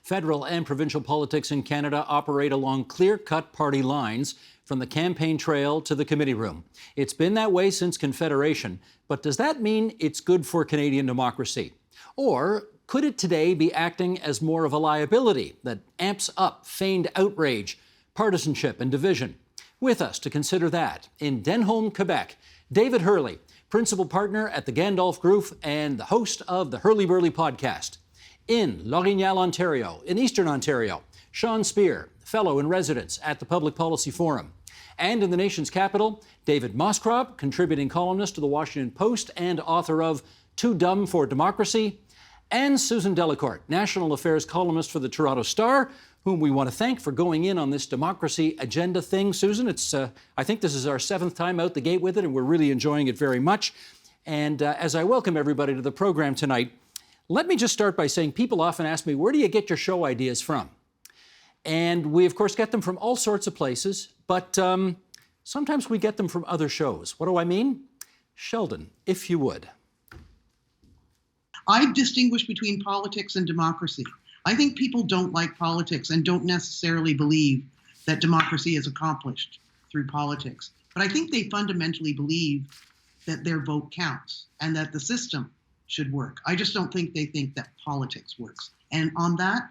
Federal and provincial politics in Canada operate along clear-cut party lines from the campaign trail to the committee room. It's been that way since Confederation, but does that mean it's good for Canadian democracy? Or could it today be acting as more of a liability that amps up feigned outrage, partisanship and division? With us to consider that, in Denholm, Quebec, David Herle, principal partner at the Gandalf Group and the host of the Hurly Burly podcast. In L'Orignal, Ontario, in Eastern Ontario, Sean Speer, fellow in residence at the Public Policy Forum. And in the nation's capital, David Moscrop, contributing columnist to the Washington Post and author of Too Dumb for Democracy, and Susan Delacourt, national affairs columnist for the Toronto Star, whom we want to thank for going in on this democracy agenda thing. Susan, I think this is our 7th time out the gate with it, and we're really enjoying it very much. And as I welcome everybody to the program tonight, let me just start by saying people often ask me, where do you get your show ideas from? And we, of course, get them from all sorts of places, but sometimes we get them from other shows. What do I mean? Sheldon, if you would. I distinguish between politics and democracy. I think people don't like politics and don't necessarily believe that democracy is accomplished through politics. But I think they fundamentally believe that their vote counts and that the system should work. I just don't think they think that politics works. And on that,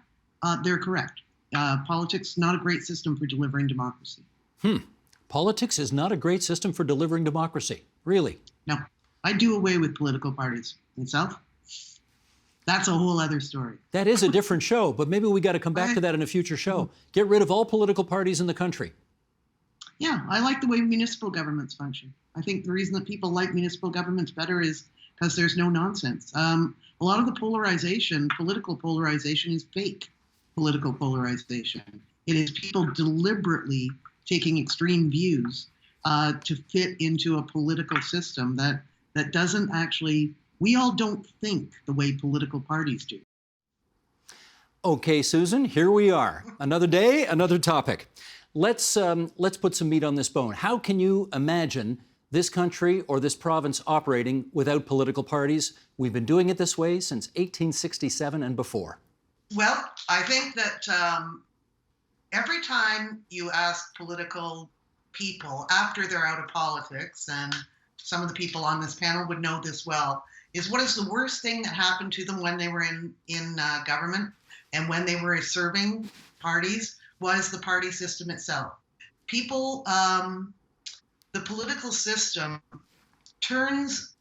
they're correct. Politics is not a great system for delivering democracy. Politics is not a great system for delivering democracy. Really? No. I do away with political parties. Myself? That's a whole other story. That is a different show, but maybe we got to come back to that in a future show. Get rid of all political parties in the country. Yeah, I like the way municipal governments function. I think the reason that people like municipal governments better is because there's no nonsense. A lot of the political polarization is fake political polarization. It is people deliberately taking extreme views to fit into a political system that doesn't actually. We all don't think the way political parties do. Okay, Susan, here we are. Another day, another topic. Let's put some meat on this bone. How can you imagine this country or this province operating without political parties? We've been doing it this way since 1867 and before. Well, I think that every time you ask political people after they're out of politics, and some of the people on this panel would know this well, is what is the worst thing that happened to them when they were in government and when they were serving parties was the party system itself. People, the political system turns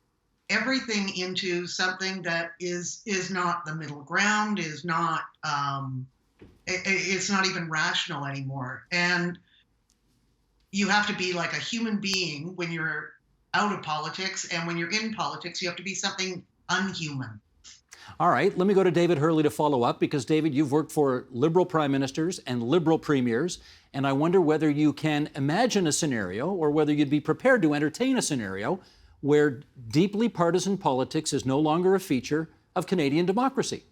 everything into something that is not the middle ground, is not, it's not even rational anymore. And you have to be like a human being when you're out of politics, and when you're in politics, you have to be something unhuman. All right, let me go to David Herle to follow up, because, David, you've worked for Liberal prime ministers and Liberal premiers, and I wonder whether you can imagine a scenario or whether you'd be prepared to entertain a scenario where deeply partisan politics is no longer a feature of Canadian democracy.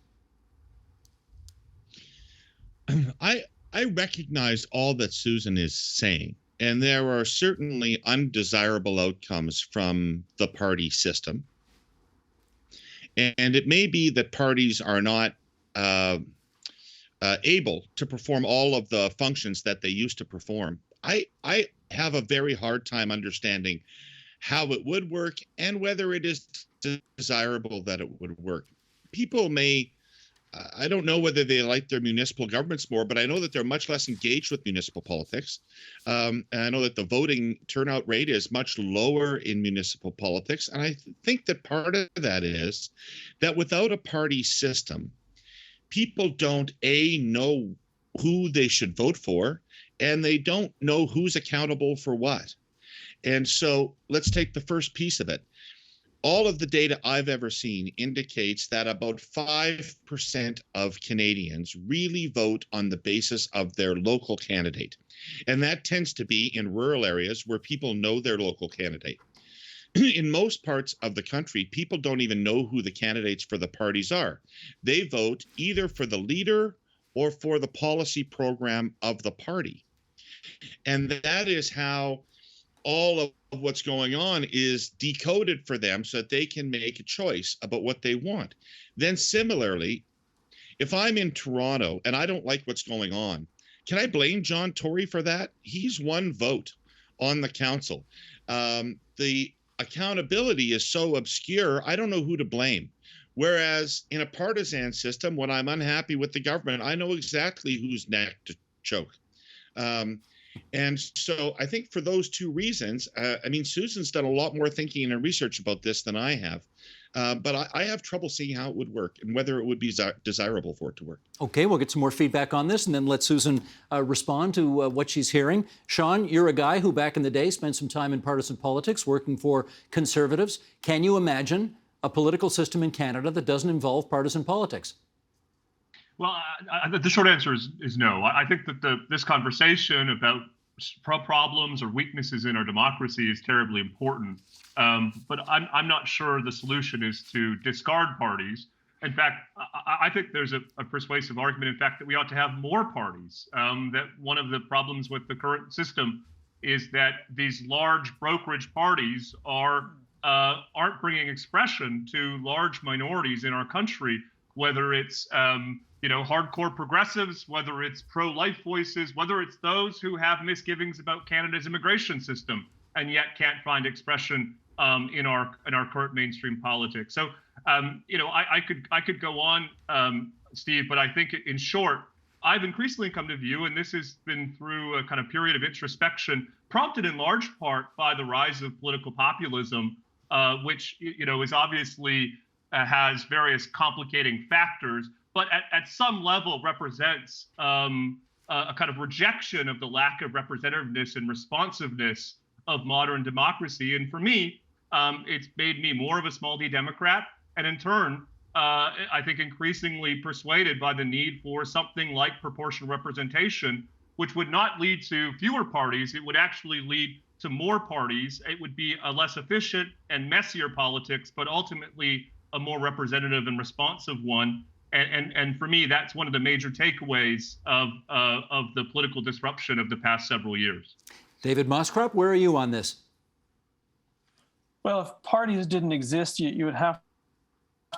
I recognize all that Susan is saying. And there are certainly undesirable outcomes from the party system. And it may be that parties are not able to perform all of the functions that they used to perform. I have a very hard time understanding how it would work and whether it is desirable that it would work. People may I don't know whether they like their municipal governments more, but I know that they're much less engaged with municipal politics. And I know that the voting turnout rate is much lower in municipal politics. And I think that part of that is that without a party system, people don't, know who they should vote for, and they don't know who's accountable for what. And so let's take the first piece of it. All of the data I've ever seen indicates that about 5% of Canadians really vote on the basis of their local candidate. And that tends to be in rural areas where people know their local candidate. In most parts of the country, people don't even know who the candidates for the parties are. They vote either for the leader or for the policy program of the party. And that is how all of what's going on is decoded for them so that they can make a choice about what they want. Then similarly, If I'm in Toronto and I don't like what's going on, can I blame John Tory for that? He's one vote on the council. The accountability is so obscure, I don't know who to blame. Whereas in a partisan system, when I'm unhappy with the government, I know exactly whose neck to choke. And so I think for those two reasons, I mean, Susan's done a lot more thinking and research about this than I have. But I have trouble seeing how it would work and whether it would be desirable for it to work. Okay, we'll get some more feedback on this and then let Susan respond to what she's hearing. Sean, you're a guy who back in the day spent some time in partisan politics working for Conservatives. Can you imagine a political system in Canada that doesn't involve partisan politics? Well, the short answer is no. I think that this conversation about problems or weaknesses in our democracy is terribly important. But I'm not sure the solution is to discard parties. In fact, I think there's a persuasive argument, in fact, that we ought to have more parties. That one of the problems with the current system is that these large brokerage parties aren't bringing expression to large minorities in our country, whether it's hardcore progressives, whether it's pro-life voices, whether it's those who have misgivings about Canada's immigration system and yet can't find expression in our current mainstream politics. So I could go on, Steve, but I think in short, I've increasingly come to view, and this has been through a kind of period of introspection, prompted in large part by the rise of political populism, which is obviously has various complicating factors, but at some level represents a kind of rejection of the lack of representativeness and responsiveness of modern democracy. And for me, it's made me more of a small d Democrat, and in turn, I think increasingly persuaded by the need for something like proportional representation, which would not lead to fewer parties. It would actually lead to more parties. It would be a less efficient and messier politics, but ultimately a more representative and responsive one. And for me, that's one of the major takeaways of the political disruption of the past several years. David Moscrop, where are you on this? Well, if parties didn't exist, you would have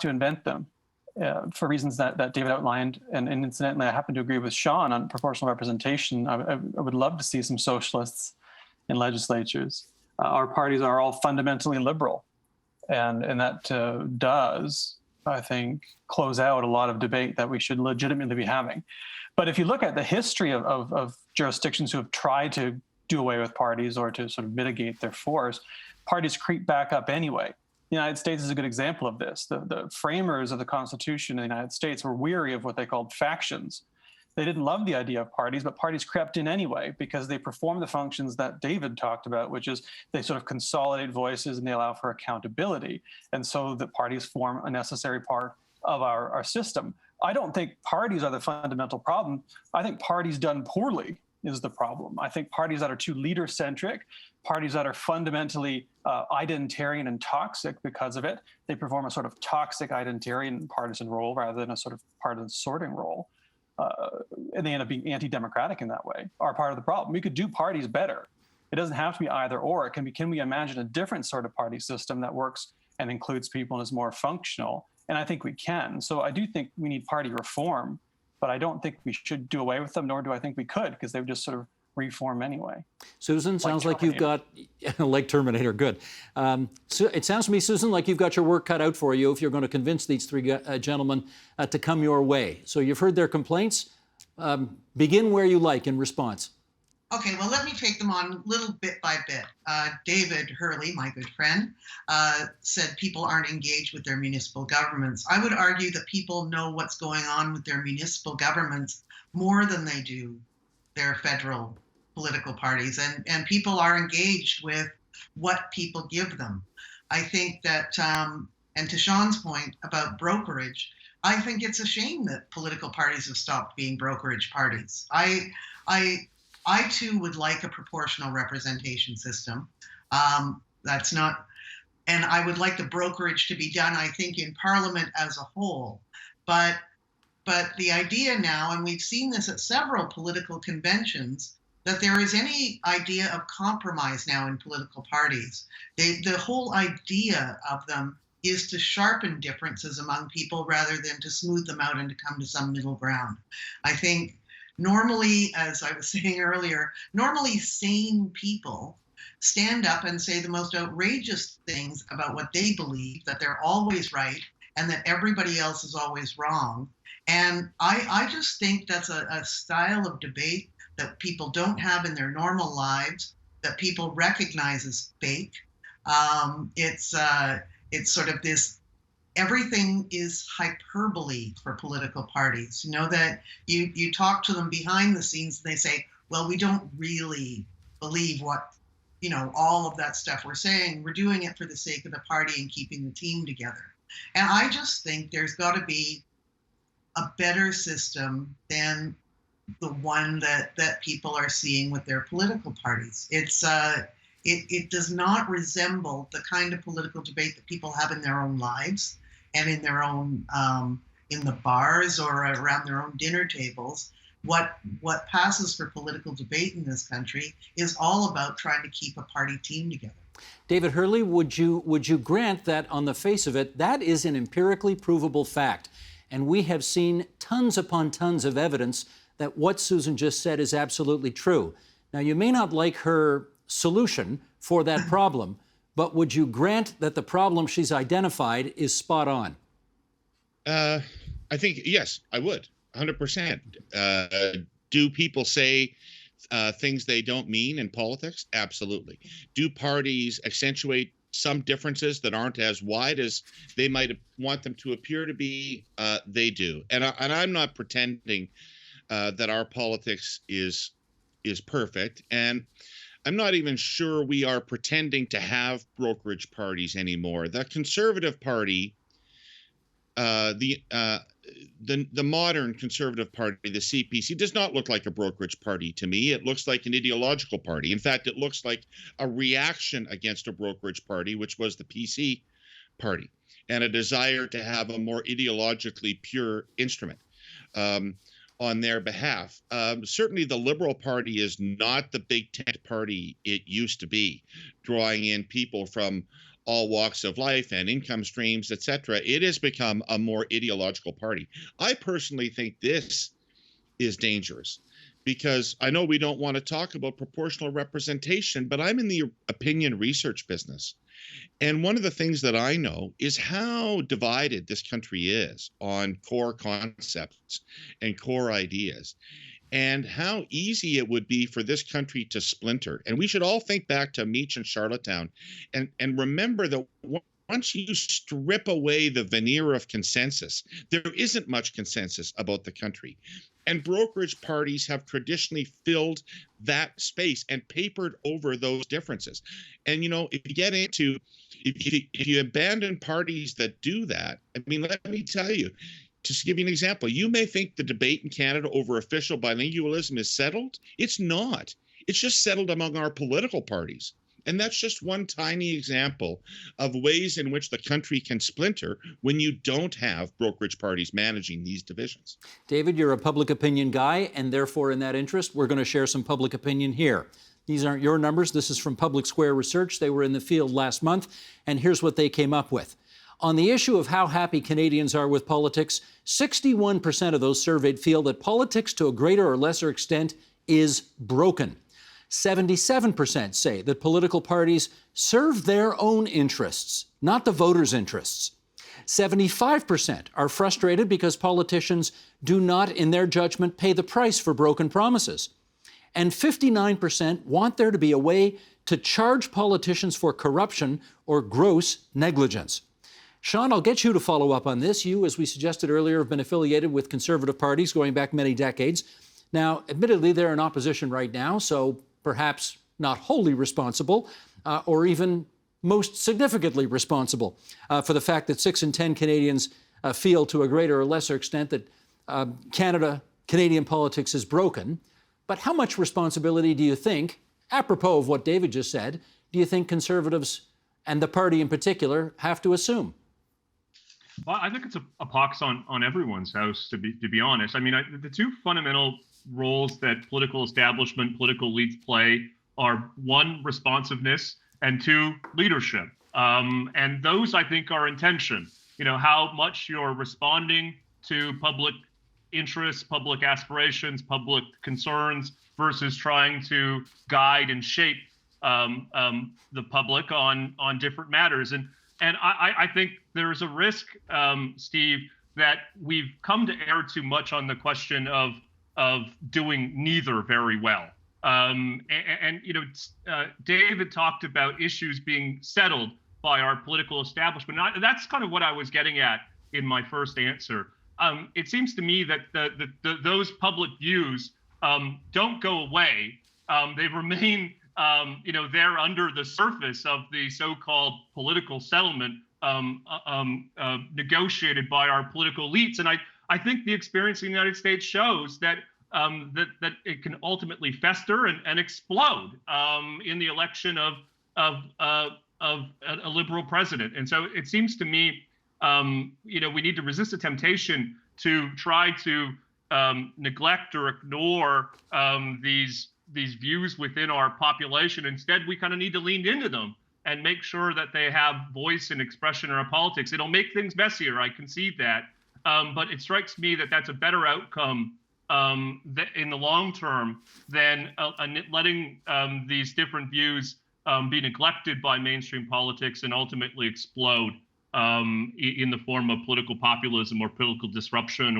to invent them for reasons that David outlined. And incidentally, I happen to agree with Sean on proportional representation. I would love to see some socialists in legislatures. Our parties are all fundamentally liberal, and that does, I think, close out a lot of debate that we should legitimately be having. But if you look at the history of jurisdictions who have tried to do away with parties or to sort of mitigate their force, parties creep back up anyway. The United States is a good example of this. The framers of the Constitution in the United States were weary of what they called factions. They didn't love the idea of parties, but parties crept in anyway because they perform the functions that David talked about, which is they sort of consolidate voices and they allow for accountability. And so the parties form a necessary part of our system. I don't think parties are the fundamental problem. I think parties done poorly is the problem. I think parties that are too leader-centric, parties that are fundamentally identitarian and toxic because of it, they perform a sort of toxic identitarian partisan role rather than a sort of partisan sorting role. And they end up being anti-democratic in that way, are part of the problem. We could do parties better. It doesn't have to be either or. It can be, can we imagine a different sort of party system that works and includes people and is more functional? And I think we can. So I do think we need party reform, but I don't think we should do away with them, nor do I think we could, because they would just sort of reform anyway. Susan, sounds like you've got, like Terminator, good. So it sounds to me, Susan, like you've got your work cut out for you if you're going to convince these three gentlemen to come your way. So you've heard their complaints. Begin where you like in response. Okay, well, let me take them on little bit by bit. David Herle, my good friend, said people aren't engaged with their municipal governments. I would argue that people know what's going on with their municipal governments more than they do their federal political parties, and people are engaged with what people give them. I think that, and to Sean's point about brokerage, I think it's a shame that political parties have stopped being brokerage parties. I too would like a proportional representation system. That's not, and I would like the brokerage to be done, I think, in Parliament as a whole. But the idea now, and we've seen this at several political conventions, that there is any idea of compromise now in political parties. The whole idea of them is to sharpen differences among people rather than to smooth them out and to come to some middle ground. I think normally, as I was saying earlier, normally sane people stand up and say the most outrageous things about what they believe, that they're always right and that everybody else is always wrong. And I just think that's a style of debate that people don't have in their normal lives, that people recognize as fake. It's sort of this, everything is hyperbole for political parties. You know, that you talk to them behind the scenes and they say, well, we don't really believe what, you know, all of that stuff we're saying. We're doing it for the sake of the party and keeping the team together. And I just think there's got to be a better system than the one that people are seeing with their political parties. It does not resemble the kind of political debate that people have in their own lives and in their own in the bars or around their own dinner tables. What passes for political debate in this country is all about trying to keep a party team together. David Herle, would you grant that on the face of it, that is an empirically provable fact? And we have seen tons upon tons of evidence that what Susan just said is absolutely true. Now, you may not like her solution for that problem, but would you grant that the problem she's identified is spot on? I think, yes, I would, 100%. Do people say things they don't mean in politics? Absolutely. Do parties accentuate some differences that aren't as wide as they might want them to appear to be? They do. And I'm not pretending that our politics is perfect. And I'm not even sure we are pretending to have brokerage parties anymore. The Conservative Party, the modern Conservative Party, the CPC, does not look like a brokerage party to me. It looks like an ideological party. In fact, it looks like a reaction against a brokerage party, which was the PC party, and a desire to have a more ideologically pure instrument on their behalf. Certainly the Liberal Party is not the big tent party it used to be, drawing in people from all walks of life and income streams, etc. It has become a more ideological party. I personally think this is dangerous because I know we don't want to talk about proportional representation, but I'm in the opinion research business. And one of the things that I know is how divided this country is on core concepts and core ideas, and how easy it would be for this country to splinter. And we should all think back to Meech and Charlottetown and remember that once you strip away the veneer of consensus, there isn't much consensus about the country. And brokerage parties have traditionally filled that space and papered over those differences. And, you know, if you abandon parties that do that, I mean, let me tell you, just to give you an example, you may think the debate in Canada over official bilingualism is settled. It's not. It's just settled among our political parties. And that's just one tiny example of ways in which the country can splinter when you don't have brokerage parties managing these divisions. David, you're a public opinion guy, and therefore in that interest, we're going to share some public opinion here. These aren't your numbers. This is from Public Square Research. They were in the field last month, and here's what they came up with. On the issue of how happy Canadians are with politics, 61% of those surveyed feel that politics to a greater or lesser extent is broken. 77% say that political parties serve their own interests, not the voters' interests. 75% are frustrated because politicians do not, in their judgment, pay the price for broken promises. And 59% want there to be a way to charge politicians for corruption or gross negligence. Sean, I'll get you to follow up on this. You, as we suggested earlier, have been affiliated with conservative parties going back many decades. Now, admittedly, they're in opposition right now, so perhaps not wholly responsible, or even most significantly responsible for the fact that 6 in 10 Canadians feel to a greater or lesser extent that Canadian politics is broken. But how much responsibility do you think, apropos of what David just said, do you think Conservatives and the party in particular have to assume? Well, I think it's a pox on everyone's house, to be honest. I mean, the two fundamental roles that political establishment, political elites play are, one, responsiveness, and two, leadership. And those, I think, are in tension. How much you're responding to public interests, public aspirations, public concerns versus trying to guide and shape the public on different matters. And I think there's a risk, Steve, that we've come to err too much on the question of doing neither very well. David talked about issues being settled by our political establishment. That's kind of what I was getting at in my first answer. It seems to me that those public views don't go away. They remain, there under the surface of the so-called political settlement negotiated by our political elites. And I think the experience in the United States shows that that it can ultimately fester and explode in the election of a liberal president. And so it seems to me, we need to resist the temptation to try to neglect or ignore these views within our population. Instead, we kind of need to lean into them and make sure that they have voice and expression in our politics. It'll make things messier, I concede that. But it strikes me that that's a better outcome in the long term than letting these different views be neglected by mainstream politics and ultimately explode in the form of political populism or political disruption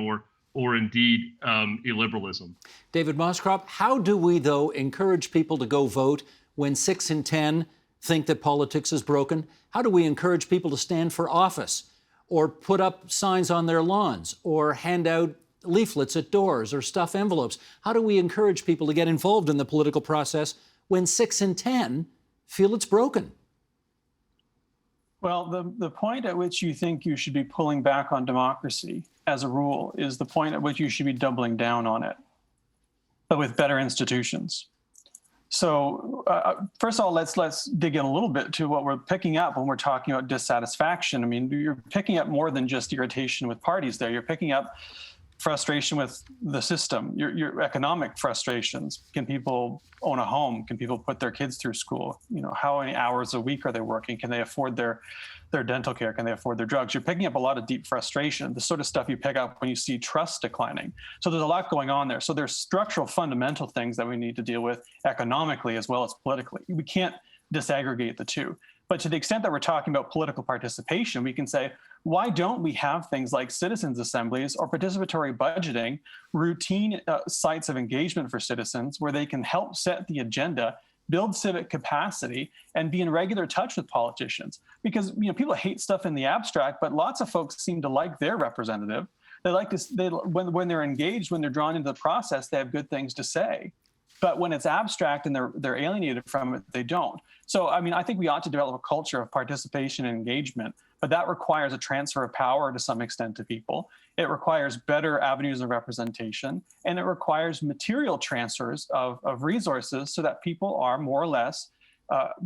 or indeed illiberalism. David Moscrop, how do we, though, encourage people to go vote when 6 in 10 think that politics is broken? How do we encourage people to stand for office or put up signs on their lawns or hand out leaflets at doors or stuff envelopes? How do we encourage people to get involved in the political process when 6 in 10 feel it's broken? Well, the point at which you think you should be pulling back on democracy as a rule is the point at which you should be doubling down on it, but with better institutions. So first of all, let's dig in a little bit to what we're picking up when we're talking about dissatisfaction. I mean, you're picking up more than just irritation with parties there. You're picking up frustration with the system, your economic frustrations. Can people own a home? Can people put their kids through school? How many hours a week are they working? Can they afford their dental care? Can they afford their drugs? You're picking up a lot of deep frustration, the sort of stuff you pick up when you see trust declining. So there's a lot going on there. So there's structural, fundamental things that we need to deal with economically as well as politically. We can't disaggregate the two. But to the extent that we're talking about political participation, we can say, why don't we have things like citizens' assemblies or participatory budgeting, routine sites of engagement for citizens where they can help set the agenda, build civic capacity, and be in regular touch with politicians? Because people hate stuff in the abstract, but lots of folks seem to like their representative. They like to, when they're engaged, when they're drawn into the process, they have good things to say. But when it's abstract and they're alienated from it, they don't. So, I think we ought to develop a culture of participation and engagement, but that requires a transfer of power to some extent to people. It requires better avenues of representation, and it requires material transfers of resources so that people are more or less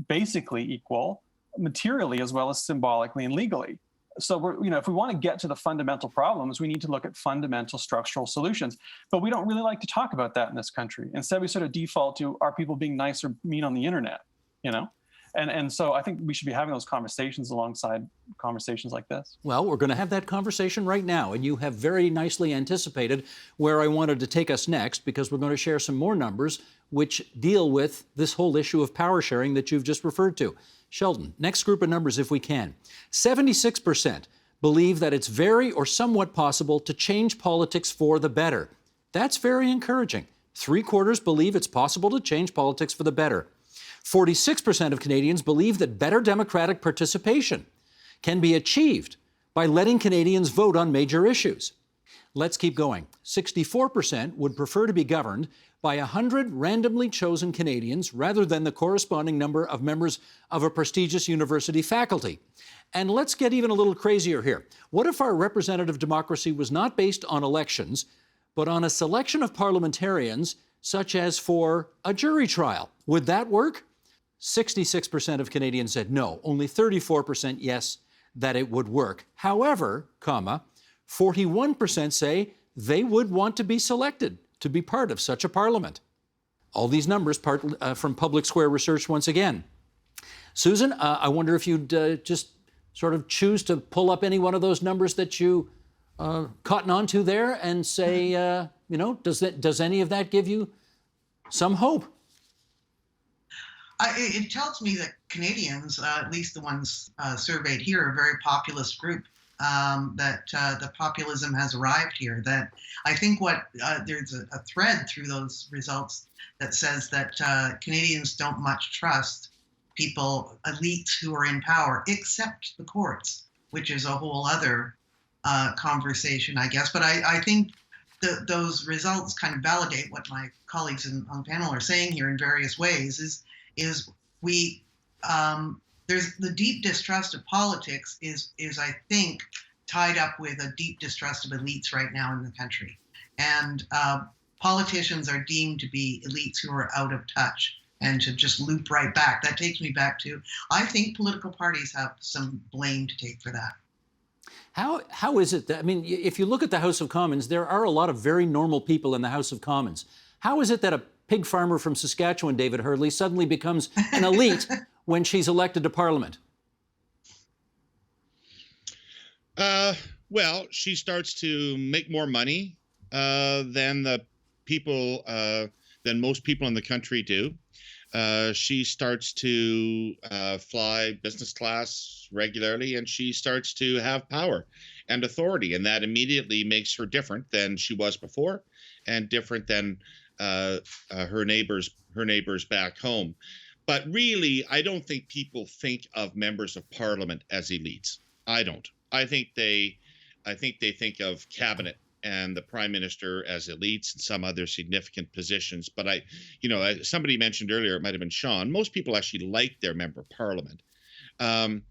basically equal materially as well as symbolically and legally. So if we want to get to the fundamental problems, we need to look at fundamental structural solutions. But we don't really like to talk about that in this country. Instead, we sort of default to, are people being nice or mean on the internet? And so I think we should be having those conversations alongside conversations like this. Well, we're going to have that conversation right now, and you have very nicely anticipated where I wanted to take us next, because we're going to share some more numbers which deal with this whole issue of power sharing that you've just referred to. Sheldon, next group of numbers if we can. 76% believe that it's very or somewhat possible to change politics for the better. That's very encouraging. 3/4 believe it's possible to change politics for the better. 46% of Canadians believe that better democratic participation can be achieved by letting Canadians vote on major issues. Let's keep going. 64% would prefer to be governed by 100 randomly chosen Canadians rather than the corresponding number of members of a prestigious university faculty. And let's get even a little crazier here. What if our representative democracy was not based on elections, but on a selection of parliamentarians, such as for a jury trial? Would that work? 66% of Canadians said no. Only 34% yes, that it would work. However, 41% say they would want to be selected to be part of such a parliament. All these numbers from Public Square Research once again. Susan, I wonder if you'd just sort of choose to pull up any one of those numbers that you cotton onto there and say, does any of that give you some hope? It tells me that Canadians, at least the ones surveyed here, are a very populist group. That the populism has arrived here. That I think there's a thread through those results that says that Canadians don't much trust people, elites who are in power, except the courts, which is a whole other conversation, I guess. But I think those results kind of validate what my colleagues on the panel are saying here in various ways. Is there's the deep distrust of politics is I think tied up with a deep distrust of elites right now in the country, and politicians are deemed to be elites who are out of touch, and to just loop right back. That takes me back to, I think political parties have some blame to take for that. How is it that, I mean, if you look at the House of Commons, there are a lot of very normal people in the House of Commons. How is it that a pig farmer from Saskatchewan, David Herle, suddenly becomes an elite when she's elected to Parliament? Well, she starts to make more money than most people in the country do. She starts to fly business class regularly, and she starts to have power and authority, and that immediately makes her different than she was before, and different than her neighbors back home. But really, I don't think people think of members of Parliament as elites. I don't. I think they think of cabinet and the prime minister as elites and some other significant positions. But somebody mentioned earlier, it might have been Sean, most people actually like their member of Parliament, and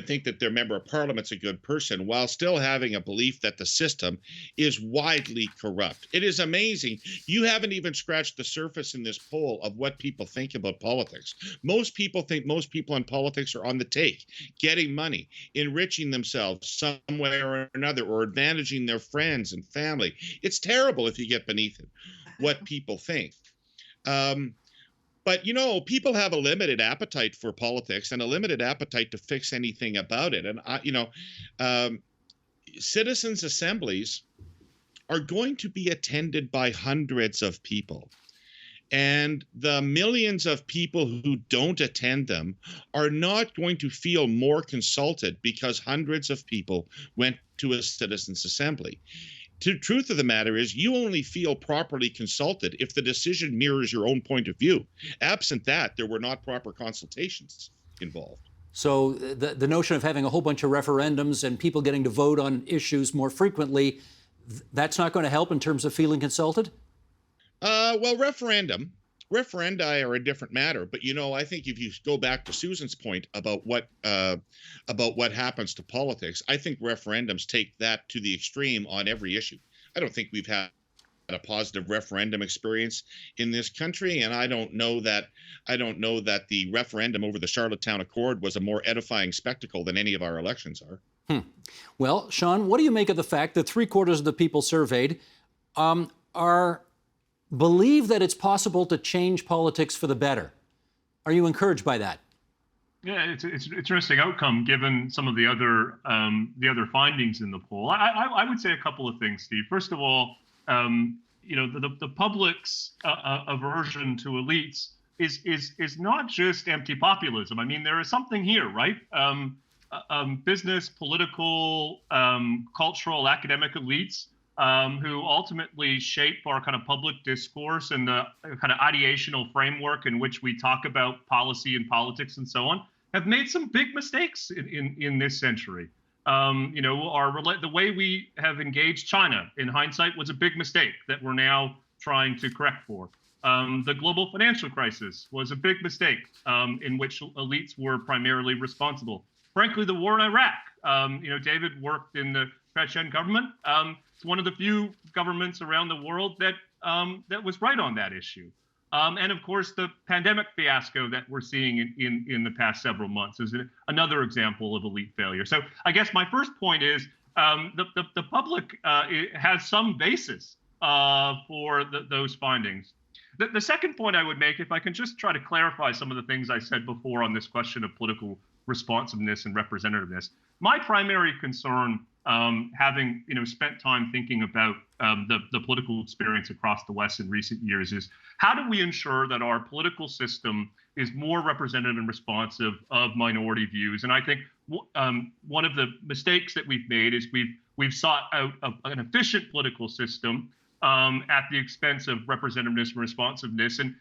think that their member of Parliament's a good person, while still having a belief that the system is widely corrupt. It is amazing. You haven't even scratched the surface in this poll of what people think about politics. Most people think most people in politics are on the take, getting money, enriching themselves some way or another, or advantaging their friends and family. It's terrible if you get beneath it, what people think. But, people have a limited appetite for politics and a limited appetite to fix anything about it. And, citizens' assemblies are going to be attended by hundreds of people. And the millions of people who don't attend them are not going to feel more consulted because hundreds of people went to a citizens' assembly. The truth of the matter is, you only feel properly consulted if the decision mirrors your own point of view. Absent that, there were not proper consultations involved. So the notion of having a whole bunch of referendums and people getting to vote on issues more frequently, that's not going to help in terms of feeling consulted? Well, referendi are a different matter. But, I think if you go back to Susan's point about what happens to politics, I think referendums take that to the extreme on every issue. I don't think we've had a positive referendum experience in this country, and I don't know that the referendum over the Charlottetown Accord was a more edifying spectacle than any of our elections are. Well, Sean, what do you make of the fact that 3/4 of the people surveyed believe that it's possible to change politics for the better? Are you encouraged by that? Yeah, it's an interesting outcome given some of the other findings in the poll. I would say a couple of things, Steve. First of all, the public's aversion to elites is not just empty populism. I mean, there is something here, right? Business, political, cultural, academic elites who ultimately shape our kind of public discourse and the kind of ideational framework in which we talk about policy and politics and so on, have made some big mistakes in this century. The way we have engaged China in hindsight was a big mistake that we're now trying to correct for. The global financial crisis was a big mistake in which elites were primarily responsible. Frankly, the war in Iraq, David worked in the Paikin government. It's one of the few governments around the world that was right on that issue. And of course, the pandemic fiasco that we're seeing in the past several months is another example of elite failure. So I guess my first point is the public has some basis for those findings. The second point I would make, if I can just try to clarify some of the things I said before on this question of political responsiveness and representativeness. My primary concern, having spent time thinking about the political experience across the West in recent years, is how do we ensure that our political system is more representative and responsive of minority views? And I think one of the mistakes that we've made is we've sought out an efficient political system at the expense of representativeness and responsiveness, and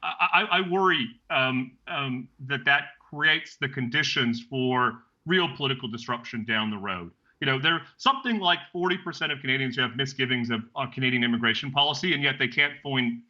I worry that creates the conditions for real political disruption down the road. There something like 40% of Canadians who have misgivings of Canadian immigration policy, and yet they can't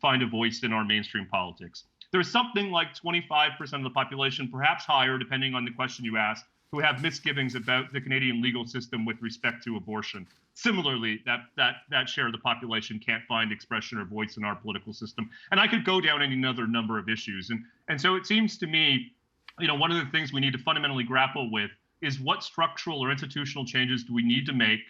find a voice in our mainstream politics. There's something like 25% of the population, perhaps higher, depending on the question you ask, who have misgivings about the Canadian legal system with respect to abortion. Similarly, that share of the population can't find expression or voice in our political system. And I could go down any other number of issues. And so it seems to me, one of the things we need to fundamentally grapple with is what structural or institutional changes do we need to make,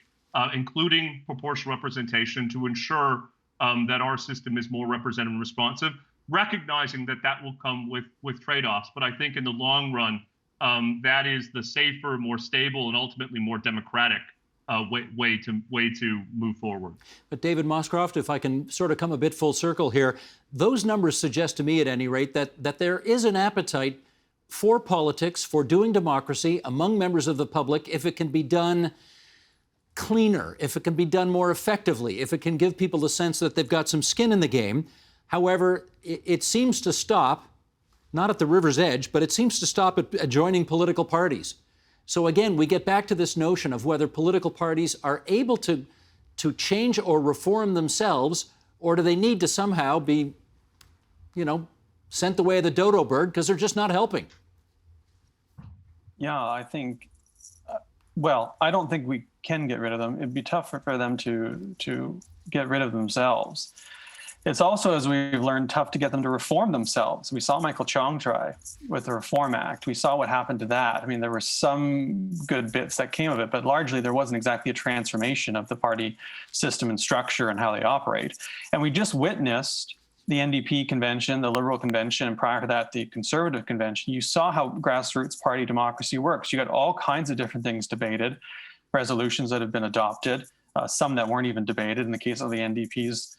including proportional representation, to ensure that our system is more representative and responsive, recognizing that will come with trade-offs. But I think in the long run, that is the safer, more stable, and ultimately more democratic way to move forward. But David Moscrop, if I can sort of come a bit full circle here, those numbers suggest to me, at any rate, that there is an appetite for politics, for doing democracy among members of the public, if it can be done cleaner, if it can be done more effectively, if it can give people the sense that they've got some skin in the game. However, it seems to stop, not at the river's edge, but it seems to stop at adjoining political parties. So again, we get back to this notion of whether political parties are able to change or reform themselves, or do they need to somehow be, sent the way of the dodo bird because they're just not helping? Yeah, I think, I don't think we can get rid of them. It'd be tough for them to get rid of themselves. It's also, as we've learned, tough to get them to reform themselves. We saw Michael Chong try with the Reform Act. We saw what happened to that. I mean, there were some good bits that came of it, but largely there wasn't exactly a transformation of the party system and structure and how they operate. And we just witnessed the NDP convention, the Liberal convention, and prior to that, the Conservative convention. You saw how grassroots party democracy works. You got all kinds of different things debated, resolutions that have been adopted, some that weren't even debated. In the case of the NDP's,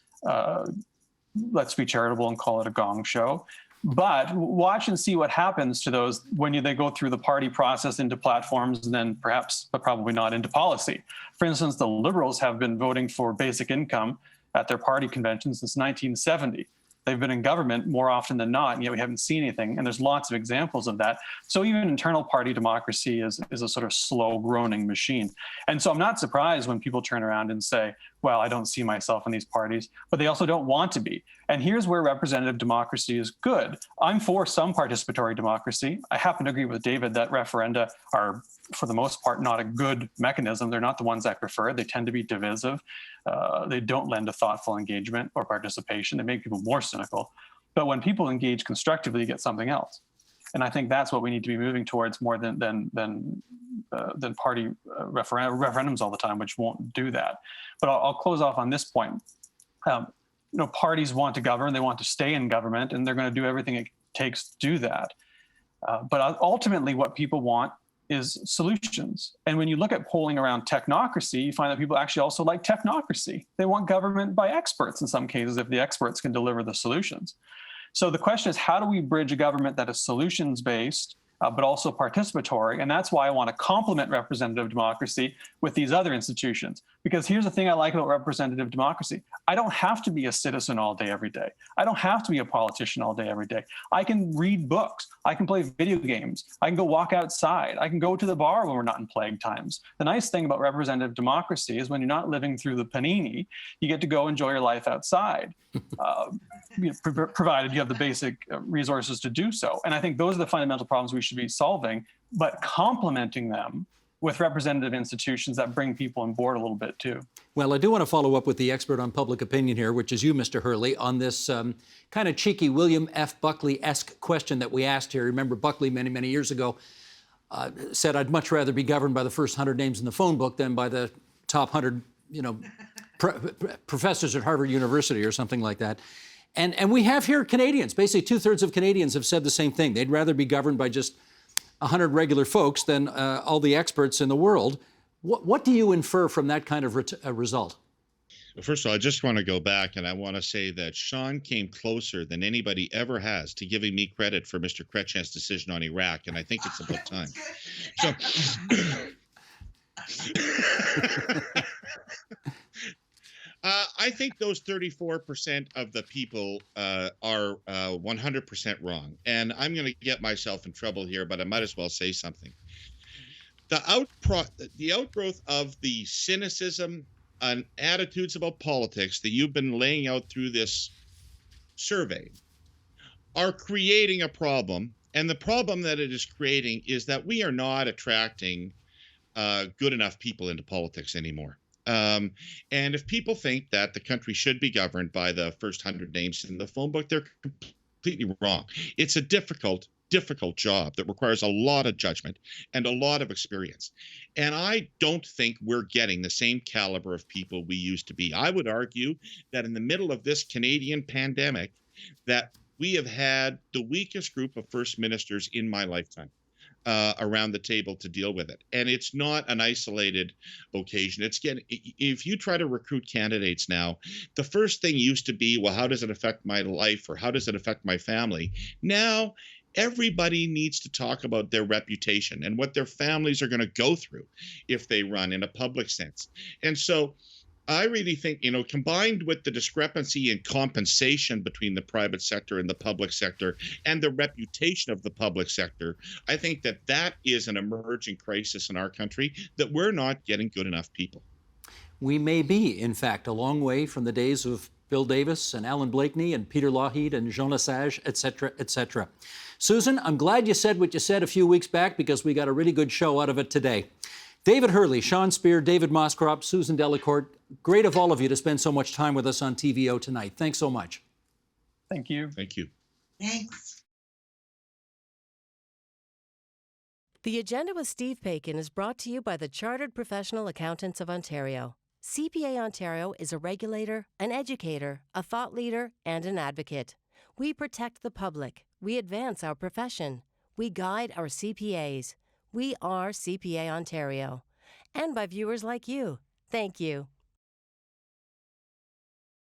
let's be charitable and call it a gong show. But watch and see what happens to those when they go through the party process into platforms and then perhaps, but probably not, into policy. For instance, the Liberals have been voting for basic income at their party convention since 1970. They've been in government more often than not, and yet we haven't seen anything. And there's lots of examples of that. So even internal party democracy is a sort of slow groaning machine. And so I'm not surprised when people turn around and say, well, I don't see myself in these parties, but they also don't want to be. And here's where representative democracy is good. I'm for some participatory democracy. I happen to agree with David that referenda are, for the most part, not a good mechanism. They're not the ones I prefer. They tend to be divisive. They don't lend to thoughtful engagement or participation. They make people more cynical. But when people engage constructively, you get something else. And I think that's what we need to be moving towards more than party referendums all the time, which won't do that. But I'll close off on this point. Parties want to govern, they want to stay in government, and they're going to do everything it takes to do that. But ultimately, what people want is solutions. And when you look at polling around technocracy, you find that people actually also like technocracy. They want government by experts in some cases if the experts can deliver the solutions. So the question is, how do we bridge a government that is solutions-based, but also participatory? And that's why I want to complement representative democracy with these other institutions. Because here's the thing I like about representative democracy. I don't have to be a citizen all day, every day. I don't have to be a politician all day, every day. I can read books. I can play video games. I can go walk outside. I can go to the bar when we're not in plague times. The nice thing about representative democracy is when you're not living through the panini, you get to go enjoy your life outside, provided you have the basic resources to do so. And I think those are the fundamental problems we should be solving, but complementing them with representative institutions that bring people on board a little bit too. Well, I do want to follow up with the expert on public opinion here, which is you, Mr. Herle, on this kind of cheeky William F. Buckley-esque question that we asked here. Remember, Buckley many, many years ago said, I'd much rather be governed by the first 100 names in the phone book than by the top 100, professors at Harvard University or something like that. And we have here Canadians. Basically, 2/3 of Canadians have said the same thing. They'd rather be governed by just 100 regular folks than all the experts in the world. What do you infer from that kind of result? First of all, I just want to go back and I want to say that Sean came closer than anybody ever has to giving me credit for Mr. Chrétien's decision on Iraq, and I think it's about time. So, I think those 34% of the people are 100% wrong, and I'm going to get myself in trouble here, but I might as well say something. The outgrowth of the cynicism and attitudes about politics that you've been laying out through this survey are creating a problem. And the problem that it is creating is that we are not attracting good enough people into politics anymore. And if people think that the country should be governed by the first 100 names in the phone book, they're completely wrong. It's a difficult job that requires a lot of judgment and a lot of experience. And I don't think we're getting the same caliber of people we used to be. I would argue that in the middle of this Canadian pandemic, that we have had the weakest group of first ministers in my lifetime around the table to deal with it. And it's not an isolated occasion. If you try to recruit candidates now, the first thing used to be, well, how does it affect my life, or how does it affect my family? Now, everybody needs to talk about their reputation and what their families are going to go through if they run in a public sense. And so I really think, combined with the discrepancy in compensation between the private sector and the public sector and the reputation of the public sector, I think that is an emerging crisis in our country, that we're not getting good enough people. We may be, in fact, a long way from the days of Bill Davis and Alan Blakeney and Peter Lougheed and Jean Lesage, et cetera, et cetera. Susan, I'm glad you said what you said a few weeks back, because we got a really good show out of it today. David Herle, Sean Speer, David Moscrop, Susan Delacourt, great of all of you to spend so much time with us on TVO tonight. Thanks so much. Thank you. Thank you. Thanks. The Agenda with Steve Paikin is brought to you by the Chartered Professional Accountants of Ontario. CPA Ontario is a regulator, an educator, a thought leader, and an advocate. We protect the public. We advance our profession. We guide our CPAs. We are CPA Ontario. And by viewers like you. Thank you.